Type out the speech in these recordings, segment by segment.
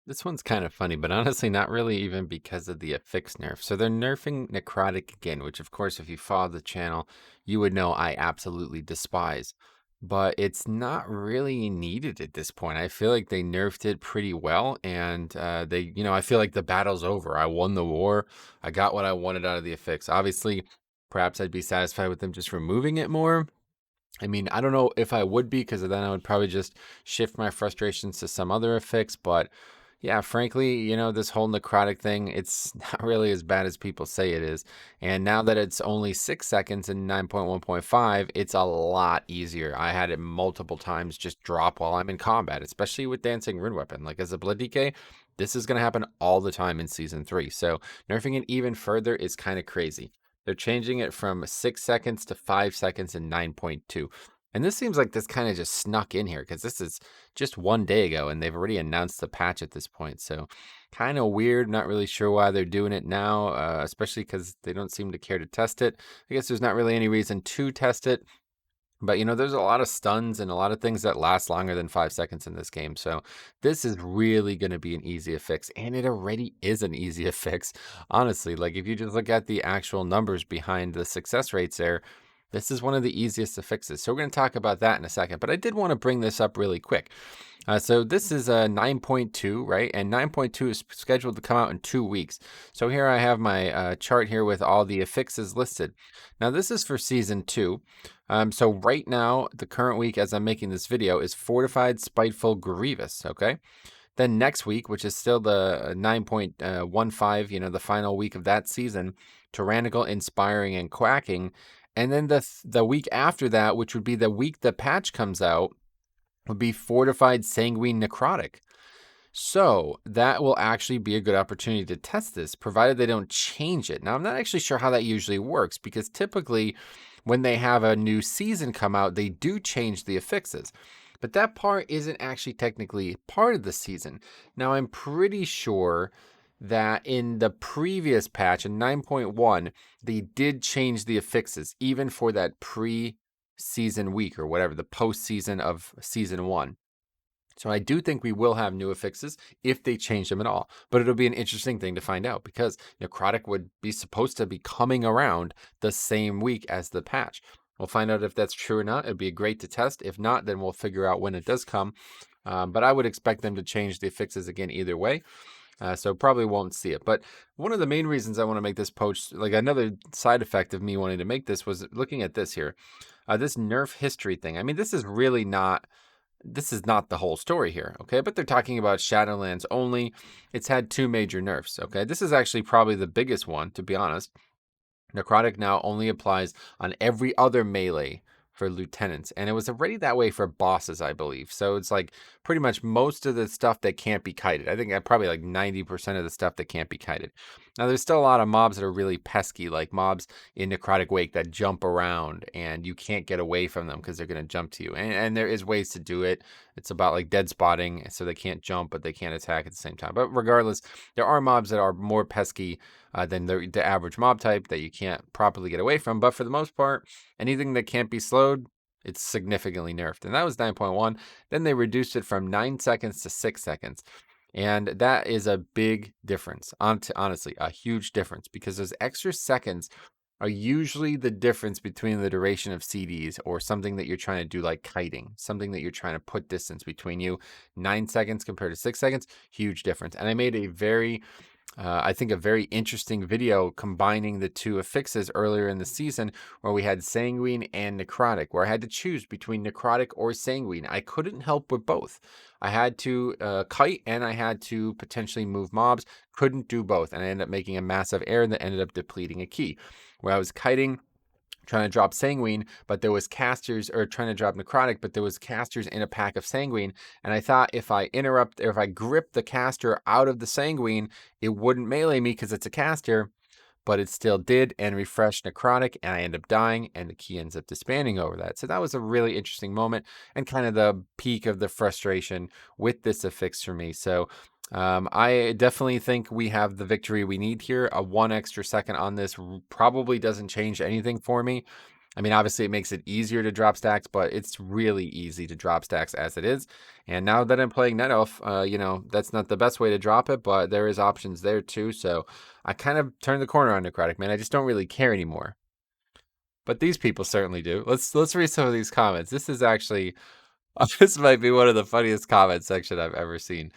This one's kind of funny, but honestly, not really even because of the Affix nerf. So they're nerfing Necrotic again, which, of course, if you follow the channel, you would know I absolutely despise. But it's not really needed at this point. I feel like they nerfed it pretty well, and I feel like the battle's over. I won the war. I got what I wanted out of the Affix. Obviously, perhaps I'd be satisfied with them just removing it more. I mean, I don't know if I would be, because then I would probably just shift my frustrations to some other affix. But yeah, frankly, this whole necrotic thing, it's not really as bad as people say it is. And now that it's only 6 seconds in 9.1.5, it's a lot easier. I had it multiple times just drop while I'm in combat, especially with Dancing Rune Weapon. Like as a Blood DK, this is going to happen all the time in Season 3. So nerfing it even further is kind of crazy. They're changing it from 6 seconds to 5 seconds in 9.2. And this seems like this kind of just snuck in here because this is just one day ago and they've already announced the patch at this point. So kind of weird. Not really sure why they're doing it now, especially because they don't seem to care to test it. I guess there's not really any reason to test it. But there's a lot of stuns and a lot of things that last longer than 5 seconds in this game. So this is really going to be an easy fix. And it already is an easy fix. Honestly, like if you just look at the actual numbers behind the success rates there, this is one of the easiest fixes. So we're going to talk about that in a second. But I did want to bring this up really quick. So this is a 9.2, right? And 9.2 is scheduled to come out in 2 weeks. So here I have my chart here with all the affixes listed. Now this is for season 2. So right now, the current week as I'm making this video is Fortified, Spiteful, Grievous, okay? Then next week, which is still the 9.15, the final week of that season, Tyrannical, Inspiring, and Quacking. And then the week after that, which would be the week the patch comes out, would be Fortified, Sanguine, Necrotic. So that will actually be a good opportunity to test this, provided they don't change it. Now, I'm not actually sure how that usually works, because typically when they have a new season come out, they do change the affixes. But that part isn't actually technically part of the season. Now, I'm pretty sure that in the previous patch, in 9.1, they did change the affixes, even for that pre-season week or whatever, the post-season of Season 1. So I do think we will have new affixes if they change them at all. But it'll be an interesting thing to find out because Necrotic would be supposed to be coming around the same week as the patch. We'll find out if that's true or not. It'd be great to test. If not, then we'll figure out when it does come. But I would expect them to change the affixes again either way. So probably won't see it. But one of the main reasons I want to make this post, like another side effect of me wanting to make this, was looking at this here. This nerf history thing. I mean, this is not the whole story here, okay? But they're talking about Shadowlands only. It's had 2 major nerfs, okay? This is actually probably the biggest one, to be honest. Necrotic now only applies on every other melee for lieutenants, and it was already that way for bosses, I believe. So it's like pretty much most of the stuff that can't be kited. I think probably like 90% of the stuff that can't be kited. Now, there's still a lot of mobs that are really pesky, like mobs in Necrotic Wake that jump around, and you can't get away from them because they're going to jump to you. And there is ways to do it. It's about like dead spotting, so they can't jump, but they can't attack at the same time. But regardless, there are mobs that are more pesky than the average mob type that you can't properly get away from. But for the most part, anything that can't be slowed, it's significantly nerfed. And that was 9.1. Then they reduced it from 9 seconds to 6 seconds. And that is a big difference. Honestly, a huge difference, because those extra seconds are usually the difference between the duration of CDs or something that you're trying to do, like kiting, something that you're trying to put distance between you. 9 seconds compared to 6 seconds, huge difference. And I made a I think a very interesting video combining the 2 affixes earlier in the season, where we had Sanguine and Necrotic, where I had to choose between Necrotic or Sanguine. I couldn't help with both. I had to kite and I had to potentially move mobs. Couldn't do both. And I ended up making a massive error that ended up depleting a key. Where I was kiting, trying to drop Sanguine, but there was casters, or trying to drop Necrotic, but there was casters in a pack of Sanguine. And I thought if I grip the caster out of the Sanguine, it wouldn't melee me because it's a caster, but it still did, and refreshed Necrotic, and I end up dying, and the key ends up disbanding over that. So that was a really interesting moment, and kind of the peak of the frustration with this affix for me. So I definitely think we have the victory we need here. A 1 extra second on this probably doesn't change anything for me. I mean, obviously it makes it easier to drop stacks, but it's really easy to drop stacks as it is. And now that I'm playing Net Elf, that's not the best way to drop it, but there is options there too. So I kind of turned the corner on Necrotic, man. I just don't really care anymore. But these people certainly do. Let's read some of these comments. This is actually this might be one of the funniest comment section I've ever seen.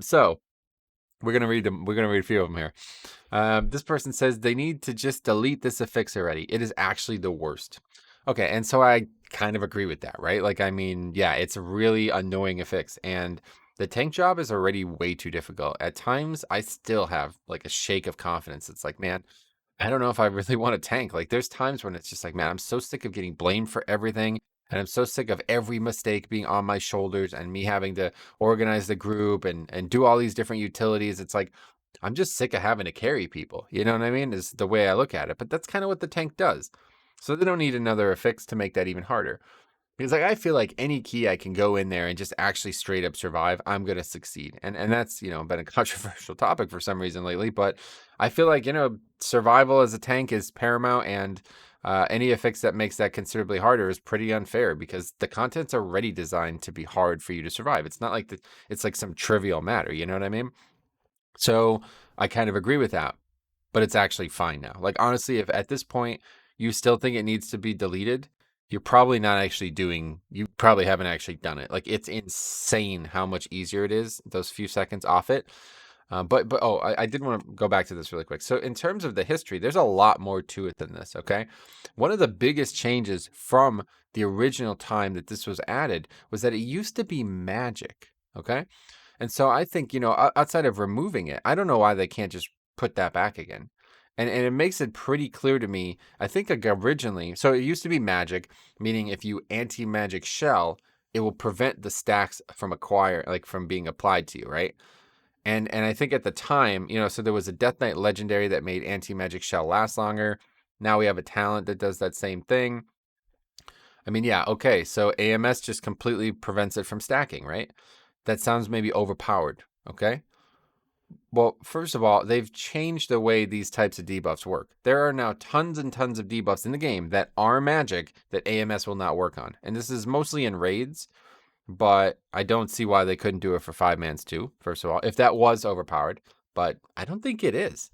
So we're gonna read them. We're gonna read a few of them here. This person says they need to just delete this affix already. It is actually the worst. Okay, and so I kind of agree with that, right? Like, I mean, yeah, it's a really annoying affix, and the tank job is already way too difficult. At times, I still have like a shake of confidence. It's like, man, I don't know if I really want to tank. Like, there's times when it's just like, man, I'm so sick of getting blamed for everything. And I'm so sick of every mistake being on my shoulders and me having to organize the group and do all these different utilities. It's like, I'm just sick of having to carry people. You know what I mean? Is the way I look at it. But that's kind of what the tank does. So they don't need another affix to make that even harder. Because like I feel like any key I can go in there and just actually straight up survive, I'm gonna succeed. And that's been a controversial topic for some reason lately. But I feel like survival as a tank is paramount, and any affix that makes that considerably harder is pretty unfair because the content's already designed to be hard for you to survive. It's not like it's like some trivial matter. You know what I mean? So I kind of agree with that, but it's actually fine now. Like, honestly, if at this point you still think it needs to be deleted, you're probably not actually you probably haven't actually done it. Like, it's insane how much easier it is, those few seconds off it. I did want to go back to this really quick. So in terms of the history, there's a lot more to it than this, okay? One of the biggest changes from the original time that this was added was that it used to be magic, okay? And so I think, outside of removing it, I don't know why they can't just put that back again. And it makes it pretty clear to me. I think like originally, so it used to be magic, meaning if you anti-magic shell, it will prevent the stacks from being applied to you, right? And I think at the time, so there was a Death Knight legendary that made anti-magic shell last longer. Now we have a talent that does that same thing. I mean, yeah, okay, so AMS just completely prevents it from stacking, right? That sounds maybe overpowered, okay? Well, first of all, they've changed the way these types of debuffs work. There are now tons and tons of debuffs in the game that are magic that AMS will not work on. And this is mostly in raids, but I don't see why they couldn't do it for 5-mans too, first of all, if that was overpowered. But I don't think it is.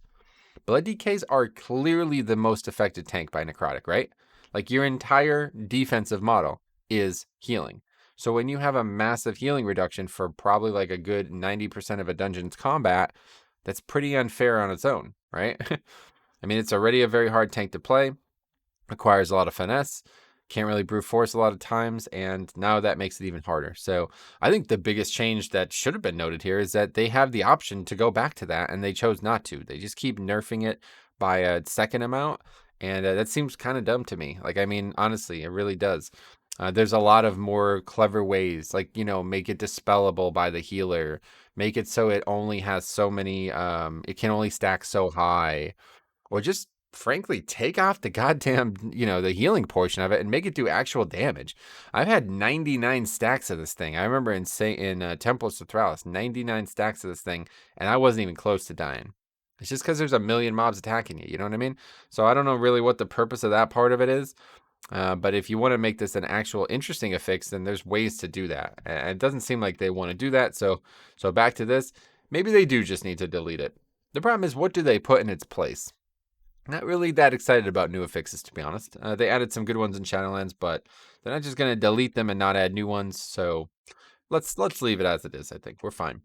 Blood DKs are clearly the most effective tank by Necrotic, right? Like, your entire defensive model is healing. So when you have a massive healing reduction for probably like a good 90% of a dungeon's combat, that's pretty unfair on its own, right? I mean, it's already a very hard tank to play, requires a lot of finesse, can't really brute force a lot of times, and now that makes it even harder. So I think the biggest change that should have been noted here is that they have the option to go back to that, and they chose not to. They just keep nerfing it by a second amount, and that seems kind of dumb to me. Like, I mean, honestly, it really does. There's a lot of more clever ways, like, make it dispellable by the healer, make it so it only has so many, it can only stack so high, or just frankly take off the goddamn, the healing portion of it and make it do actual damage. I've had 99 stacks of this thing. I remember in Temples of Thralis, 99 stacks of this thing, and I wasn't even close to dying. It's just because there's a million mobs attacking you, you know what I mean? So I don't know really what the purpose of that part of it is. But if you want to make this an actual interesting affix, then there's ways to do that. And it doesn't seem like they want to do that. So back to this. Maybe they do just need to delete it. The problem is, what do they put in its place? Not really that excited about new affixes, to be honest. They added some good ones in Shadowlands, but they're not just going to delete them and not add new ones. So let's leave it as it is. I think we're fine.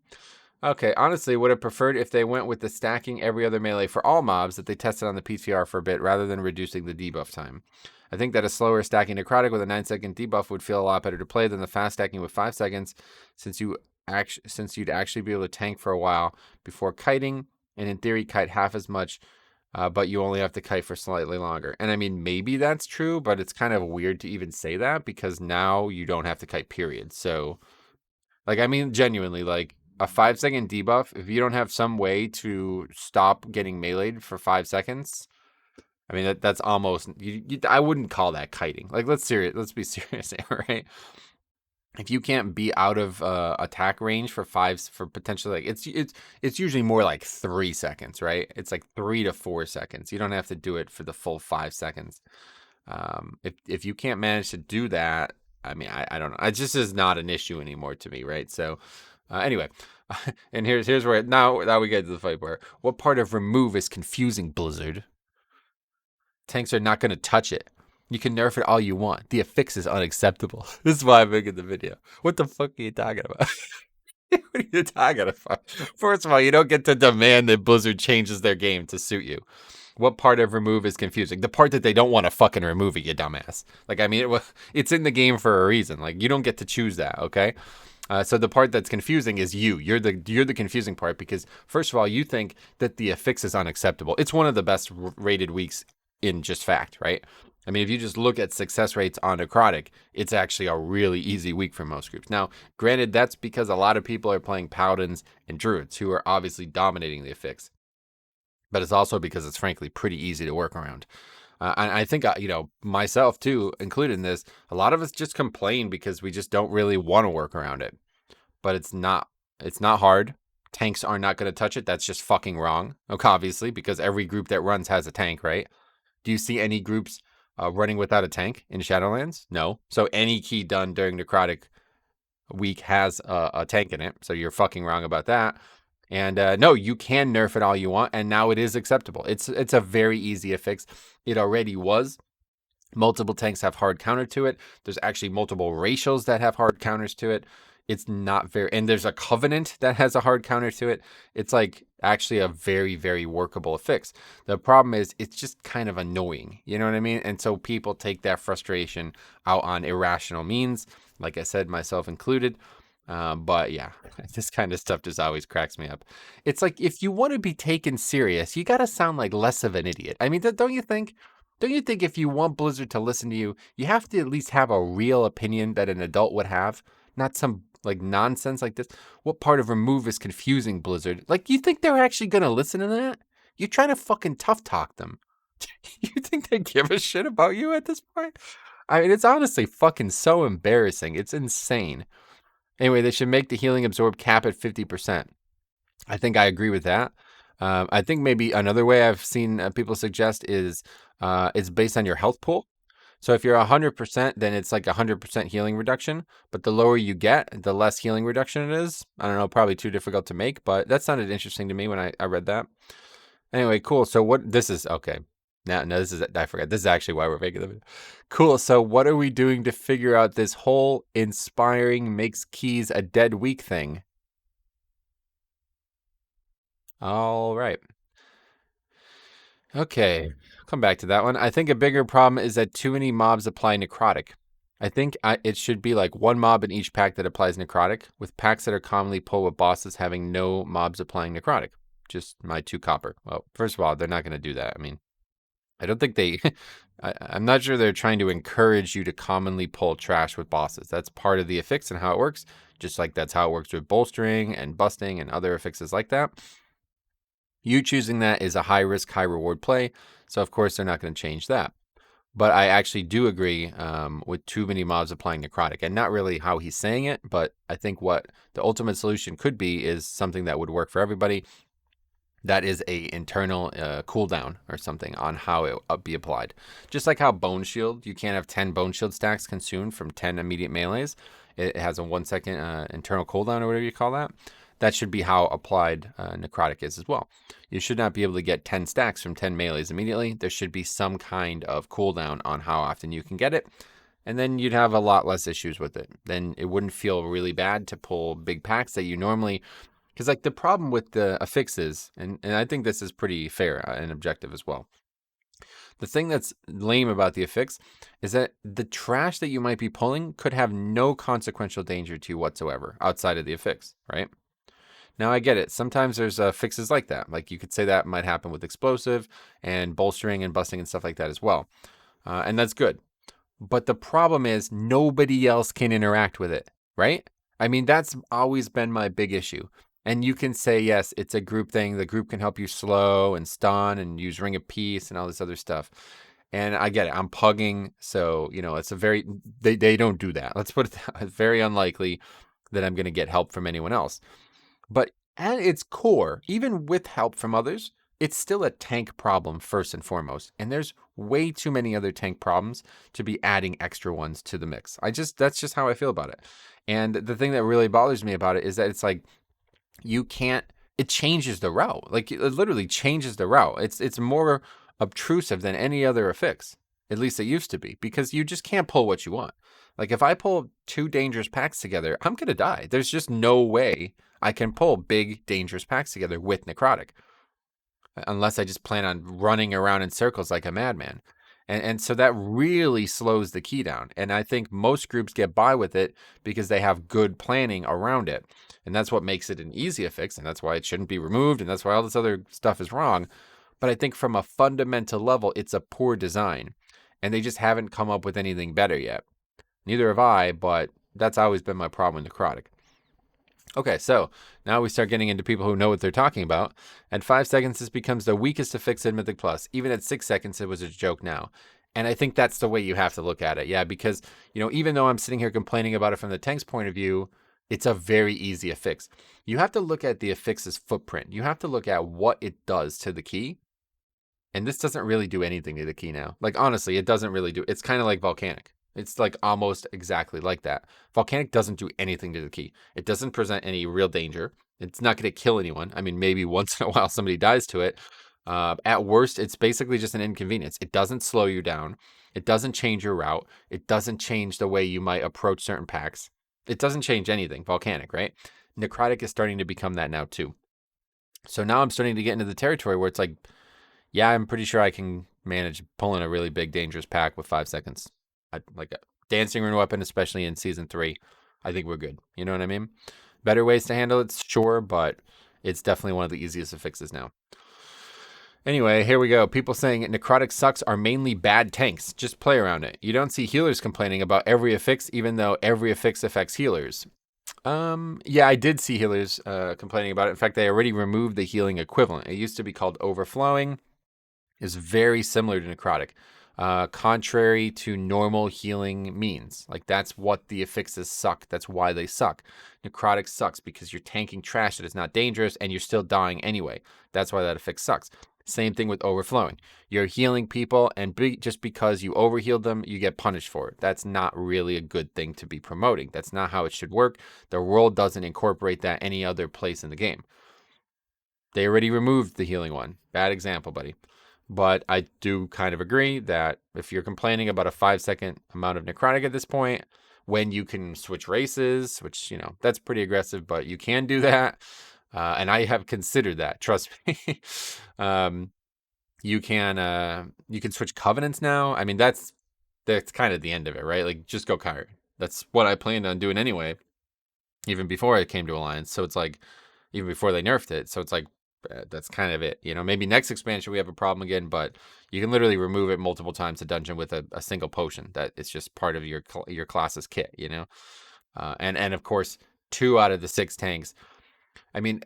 Okay, honestly, would have preferred if they went with the stacking every other melee for all mobs that they tested on the PTR for a bit, rather than reducing the debuff time. I think that a slower stacking Necrotic with a 9-second debuff would feel a lot better to play than the fast stacking with 5 seconds, since you'd actually be able to tank for a while before kiting, and in theory kite half as much, but you only have to kite for slightly longer. And I mean, maybe that's true, but it's kind of weird to even say that because now you don't have to kite, period. So, like, I mean, genuinely, like, a 5-second debuff, if you don't have some way to stop getting meleeed for 5 seconds, I mean, that's almost, I wouldn't call that kiting. Like, let's be serious here, right? If you can't be out of attack range for potentially, like, it's usually more like 3 seconds, right? It's like 3 to 4 seconds. You don't have to do it for the full 5 seconds. If you can't manage to do that, I mean, I don't know. It just is not an issue anymore to me, right? So, anyway, and here's where now we get to the fight part. What part of remove is confusing, Blizzard? Tanks are not going to touch it. You can nerf it all you want. The affix is unacceptable. This is why I'm making the video. What the fuck are you talking about? What are you talking about? First of all, you don't get to demand that Blizzard changes their game to suit you. What part of remove is confusing? The part that they don't want to fucking remove it, you dumbass. Like, I mean, it's in the game for a reason. Like, you don't get to choose that, okay? So the part that's confusing is you. You're the confusing part because first of all, you think that the affix is unacceptable. It's one of the best rated weeks in just fact, right? I mean, if you just look at success rates on Necrotic, it's actually a really easy week for most groups. Now, granted, that's because a lot of people are playing Paladins and Druids, who are obviously dominating the affix. But it's also because it's frankly pretty easy to work around. And I think, myself too, included in this, a lot of us just complain because we just don't really want to work around it. But it's not hard. Tanks are not going to touch it. That's just fucking wrong, obviously, because every group that runs has a tank, right? Do you see any groups running without a tank in Shadowlands? No. So any key done during Necrotic week has a tank in it. So you're fucking wrong about that. And no, you can nerf it all you want, and now it is acceptable. It's a very easy affix. It already was. Multiple tanks have hard counter to it. There's actually multiple racials that have hard counters to it. It's not very, and there's a covenant that has a hard counter to it. It's like actually a very, very workable affix. The problem is it's just kind of annoying. You know what I mean? And so people take that frustration out on irrational means. Like I said, myself included. But yeah, this kind of stuff just always cracks me up. It's like if you want to be taken serious, you got to sound like less of an idiot. I mean, don't you think? Don't you think if you want Blizzard to listen to you, you have to at least have a real opinion that an adult would have, not some like nonsense like this? What part of remove is confusing, Blizzard? Like, you think they're actually gonna listen to that? You're trying to fucking tough talk them. You think they give a shit about you at this point? I mean, it's honestly fucking so embarrassing. It's insane. Anyway, they should make the healing absorb cap at 50%. I think I agree with that. I think maybe another way I've seen people suggest is it's based on your health pool. So if you're 100%, then it's like 100% healing reduction. But the lower you get, the less healing reduction it is. I don't know, probably too difficult to make, but that sounded interesting to me when I read that. Anyway, cool. So what this is, okay. No, this is, I forgot. This is actually why we're making the video. Cool. So what are we doing to figure out this whole inspiring makes keys a dead week thing? All right. Okay. Come back to that one. I think a bigger problem is that too many mobs apply necrotic. I think it should be like one mob in each pack that applies necrotic, with packs that are commonly pulled with bosses having no mobs applying necrotic. Just my 2 copper. Well, first of all, they're not going to do that. I mean, I don't think they, I'm not sure they're trying to encourage you to commonly pull trash with bosses. That's part of the affix and how it works, just like that's how it works with bolstering and busting and other affixes like that. You choosing that is a high risk, high reward play. So, of course, they're not going to change that. But I actually do agree with too many mobs applying necrotic, and not really how he's saying it, but I think what the ultimate solution could be is something that would work for everybody. That is a internal cooldown or something on how it be applied. Just like how Bone Shield, you can't have 10 Bone Shield stacks consumed from 10 immediate melees. It has a 1 second internal cooldown or whatever you call that. That should be how applied Necrotic is as well. You should not be able to get 10 stacks from 10 melees immediately. There should be some kind of cooldown on how often you can get it. And then you'd have a lot less issues with it. Then it wouldn't feel really bad to pull big packs that you normally... Because like the problem with the affixes, and I think this is pretty fair and objective as well. The thing that's lame about the affix is that the trash that you might be pulling could have no consequential danger to you whatsoever outside of the affix, right? Now, I get it. Sometimes there's fixes like that. Like you could say that might happen with explosive and bolstering and busting and stuff like that as well. And that's good. But the problem is nobody else can interact with it, right? I mean, that's always been my big issue. And you can say, yes, it's a group thing. The group can help you slow and stun and use Ring of Peace and all this other stuff. And I get it. I'm pugging. So, it's a very, they don't do that. Let's put it that. It's very unlikely that I'm going to get help from anyone else. But at its core, even with help from others, it's still a tank problem first and foremost. And there's way too many other tank problems to be adding extra ones to the mix. That's just how I feel about it. And the thing that really bothers me about it is that it's like, you can't, it changes the route. Like it literally changes the route. It's more obtrusive than any other affix. At least it used to be, because you just can't pull what you want. Like if I pull 2 dangerous packs together, I'm going to die. There's just no way I can pull big dangerous packs together with Necrotic, unless I just plan on running around in circles like a madman. And so that really slows the key down. And I think most groups get by with it because they have good planning around it. And that's what makes it an easy affix, and that's why it shouldn't be removed, and that's why all this other stuff is wrong. But I think from a fundamental level, it's a poor design, and they just haven't come up with anything better yet. Neither have I, but that's always been my problem with Necrotic. Okay, so now we start getting into people who know what they're talking about. At 5 seconds, this becomes the weakest affix in Mythic Plus. Even at 6 seconds, it was a joke now. And I think that's the way you have to look at it. Yeah, because, even though I'm sitting here complaining about it from the tank's point of view, it's a very easy affix. You have to look at the affix's footprint. You have to look at what it does to the key. And this doesn't really do anything to the key now. Like, honestly, it doesn't really do. It's kind of like Volcanic. It's like almost exactly like that. Volcanic doesn't do anything to the key. It doesn't present any real danger. It's not going to kill anyone. I mean, maybe once in a while somebody dies to it. At worst, it's basically just an inconvenience. It doesn't slow you down. It doesn't change your route. It doesn't change the way you might approach certain packs. It doesn't change anything. Volcanic, right? Necrotic is starting to become that now too. So now I'm starting to get into the territory where it's like, yeah, I'm pretty sure I can manage pulling a really big, dangerous pack with 5 seconds. Like a Dancing Rune weapon, especially in Season 3. I think we're good. You know what I mean? Better ways to handle it, sure, but it's definitely one of the easiest affixes now. Anyway, here we go. People saying Necrotic sucks are mainly bad tanks. Just play around it. You don't see healers complaining about every affix, even though every affix affects healers. Yeah, I did see healers complaining about it. In fact, they already removed the healing equivalent. It used to be called Overflowing. It's very similar to Necrotic. Contrary to normal healing means. Like, that's what the affixes suck. That's why they suck. Necrotic sucks because you're tanking trash that is not dangerous and you're still dying anyway. That's why that affix sucks. Same thing with Overflowing. You're healing people, and just because you overhealed them, you get punished for it. That's not really a good thing to be promoting. That's not how it should work. The world doesn't incorporate that any other place in the game. They already removed the healing one. Bad example, buddy. But I do kind of agree that if you're complaining about a 5 second amount of Necrotic at this point, when you can switch races, which, that's pretty aggressive, but you can do that. And I have considered that, trust me. You can switch covenants now. I mean, that's kind of the end of it, right? Like, just go Kyrie. That's what I planned on doing anyway, even before I came to Alliance. So it's like, even before they nerfed it. So it's like, that's kind of it. Maybe next expansion we have a problem again, but you can literally remove it multiple times a dungeon with a single potion. That it's just part of your class's kit, and of course, 2 out of the 6 tanks. I mean,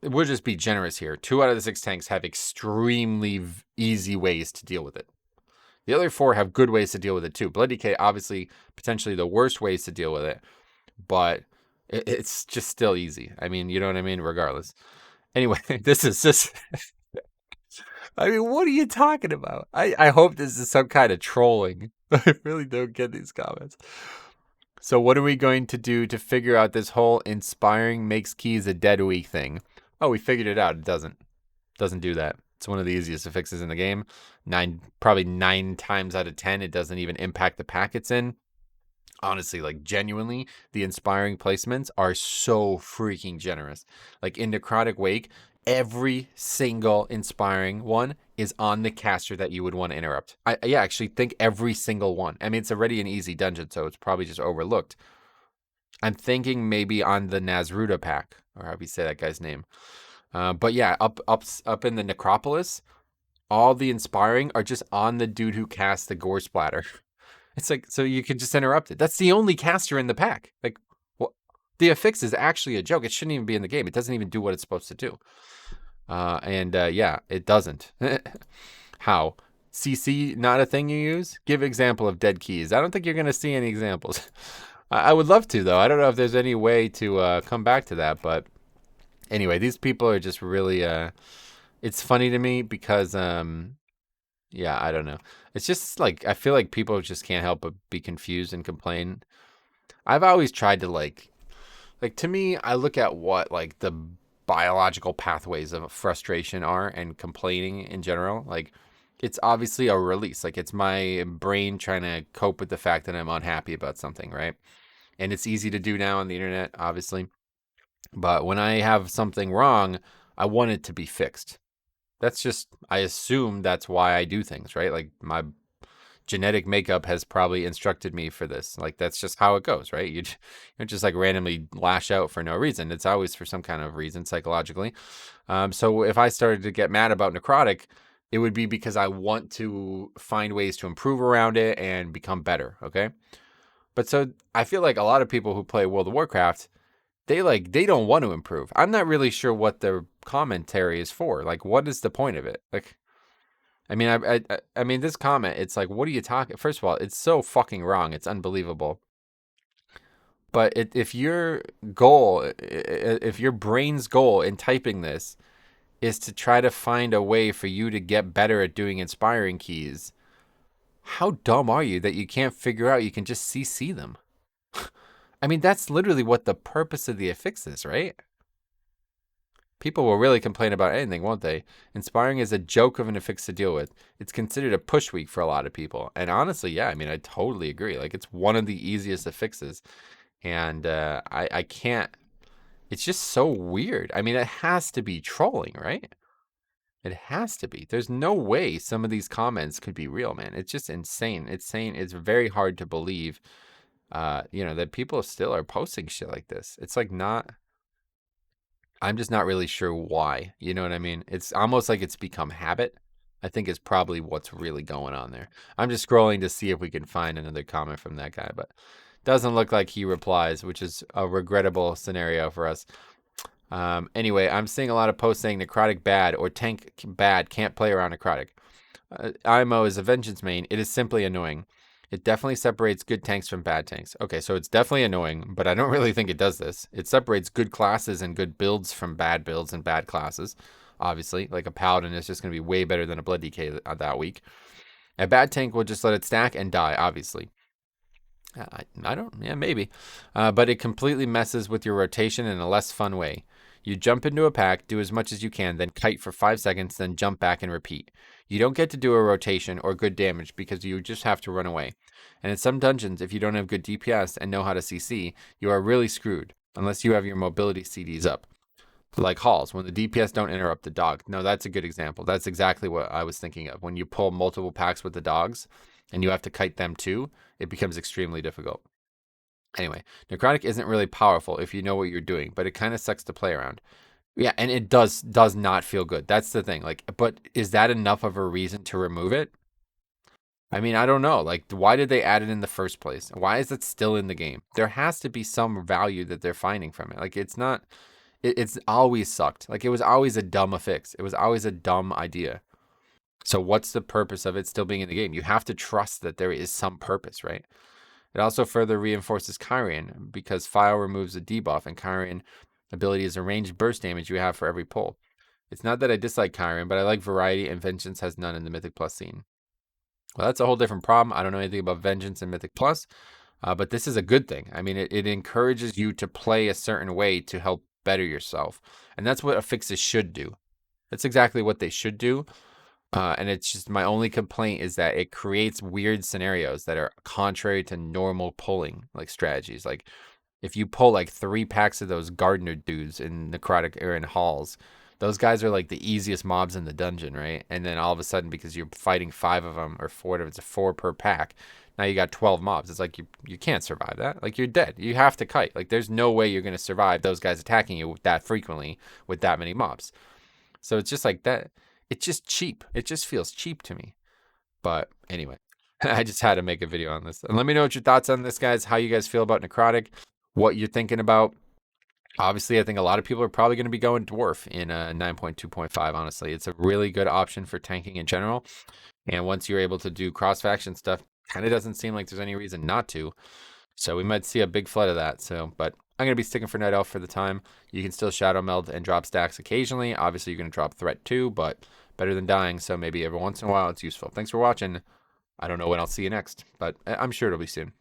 we'll just be generous here. 2 out of the 6 tanks have extremely easy ways to deal with it. The other 4 have good ways to deal with it too. Blood Decay, obviously, potentially the worst ways to deal with it, but it's just still easy. I mean, you know what I mean? Regardless. Anyway, this is just... I mean, what are you talking about? I hope this is some kind of trolling. I really don't get these comments. So what are we going to do to figure out this whole inspiring makes keys a dead weak thing? Oh, we figured it out. It doesn't do that. It's one of the easiest affixes in the game. Probably 9 times out of 10, it doesn't even impact the pack it's in. Honestly, like, genuinely, the inspiring placements are so freaking generous. Like, in Necrotic Wake, every single inspiring one is on the caster that you would want to interrupt. I actually think every single one. I mean, it's already an easy dungeon, so it's probably just overlooked. I'm thinking maybe on the Nazruda pack, or how do you say that guy's name? But yeah, up in the Necropolis, all the inspiring are just on the dude who casts the Gore Splatter. It's like, so you can just interrupt it. That's the only caster in the pack. Like, well, the affix is actually a joke. It shouldn't even be in the game. It doesn't even do what it's supposed to do. Yeah, it doesn't. How? CC not a thing you use? Give example of dead keys. I don't think you're going to see any examples. I would love to, though. I don't know if there's any way to come back to that. But anyway, these people are just really... it's funny to me because yeah, I don't know. It's just like I feel like people just can't help but be confused and complain. I've always tried to like to me, I look at what like the biological pathways of frustration are and complaining in general. Like it's obviously a release. Like it's my brain trying to cope with the fact that I'm unhappy about something, right? And it's easy to do now on the internet, obviously. But when I have something wrong, I want it to be fixed. That's just I assume that's why I do things, right? Like my genetic makeup has probably instructed me for this. Like that's just how it goes, right? You don't just like randomly lash out for no reason. It's always for some kind of reason psychologically. So if I started to get mad about necrotic, it would be because I want to find ways to improve around it and become better. Okay, but so I feel like a lot of people who play World of Warcraft, they don't want to improve. I'm not really sure what their commentary is for. Like, what is the point of it? Like, I mean, I mean, this comment, it's like, what are you talking? First of all, it's so fucking wrong. It's unbelievable. But if your goal, if your brain's goal in typing this is to try to find a way for you to get better at doing inspiring keys, how dumb are you that you can't figure out you can just CC them? I mean, that's literally what the purpose of the affix is, right? People will really complain about anything, won't they? Inspiring is a joke of an affix to deal with. It's considered a push week for a lot of people. And honestly, yeah, I mean, I totally agree. Like, it's one of the easiest affixes. And I can't, it's just so weird. I mean, it has to be trolling, right? It has to be. There's no way some of these comments could be real, man. It's just insane. It's insane. It's very hard to believe, that people still are posting shit like this. It's like not. I'm just not really sure why. You know what I mean? It's almost like it's become habit. I think is probably what's really going on there. I'm just scrolling to see if we can find another comment from that guy, but doesn't look like he replies, which is a regrettable scenario for us. Anyway, I'm seeing a lot of posts saying necrotic bad or tank bad, can't play around necrotic. IMO is a vengeance main. It is simply annoying. It definitely separates good tanks from bad tanks. Okay, so it's definitely annoying, but I don't really think it does this. It separates good classes and good builds from bad builds and bad classes. Obviously, like a paladin is just going to be way better than a blood DK that week. A bad tank will just let it stack and die, obviously. I don't, yeah, maybe. But it completely messes with your rotation in a less fun way. You jump into a pack, do as much as you can, then kite for 5 seconds, then jump back and repeat. You don't get to do a rotation or good damage because you just have to run away. And in some dungeons, if you don't have good DPS and know how to CC, you are really screwed, unless you have your mobility CDs up. Like halls, when the DPS don't interrupt the dog. No, that's a good example. That's exactly what I was thinking of. When you pull multiple packs with the dogs and you have to kite them too, it becomes extremely difficult. Anyway, necrotic isn't really powerful if you know what you're doing, but it kind of sucks to play around. Yeah, and it does not feel good. That's the thing. Like, but is that enough of a reason to remove it? I mean, I don't know. Like, why did they add it in the first place? Why is it still in the game? There has to be some value that they're finding from it. Like, it's not. It's always sucked. Like, it was always a dumb affix. It was always a dumb idea. So what's the purpose of it still being in the game? You have to trust that there is some purpose, right? It also further reinforces Kyrian because File removes a debuff, and Kyrian ability is a ranged burst damage you have for every pull. It's not that I dislike Kyrian, but I like variety, and Vengeance has none in the Mythic Plus scene. Well, that's a whole different problem. I don't know anything about Vengeance and Mythic Plus, but this is a good thing. I mean, it encourages you to play a certain way to help better yourself, and that's what affixes should do. That's exactly what they should do. And it's just my only complaint is that it creates weird scenarios that are contrary to normal pulling like strategies. Like if you pull like 3 packs of those gardener dudes in necrotic or in halls, those guys are like the easiest mobs in the dungeon, right? And then all of a sudden, because you're fighting 5 of them or 4, it's a 4 per pack. Now you got 12 mobs. It's like you can't survive that. Like you're dead. You have to kite. Like there's no way you're gonna survive those guys attacking you that frequently with that many mobs. So it's just like that. It's just cheap. It just feels cheap to me. But anyway, I just had to make a video on this. And let me know what your thoughts on this, guys. How you guys feel about necrotic, what you're thinking about. Obviously, I think a lot of people are probably going to be going dwarf in 9.2.5. Honestly, it's a really good option for tanking in general. And once you're able to do cross faction stuff, kind of doesn't seem like there's any reason not to. So we might see a big flood of that. So, but I'm going to be sticking for Night Elf for the time. You can still Shadow Meld and drop stacks occasionally. Obviously, you're going to drop Threat too, but better than dying, so maybe every once in a while it's useful. Thanks for watching. I don't know when I'll see you next, but I'm sure it'll be soon.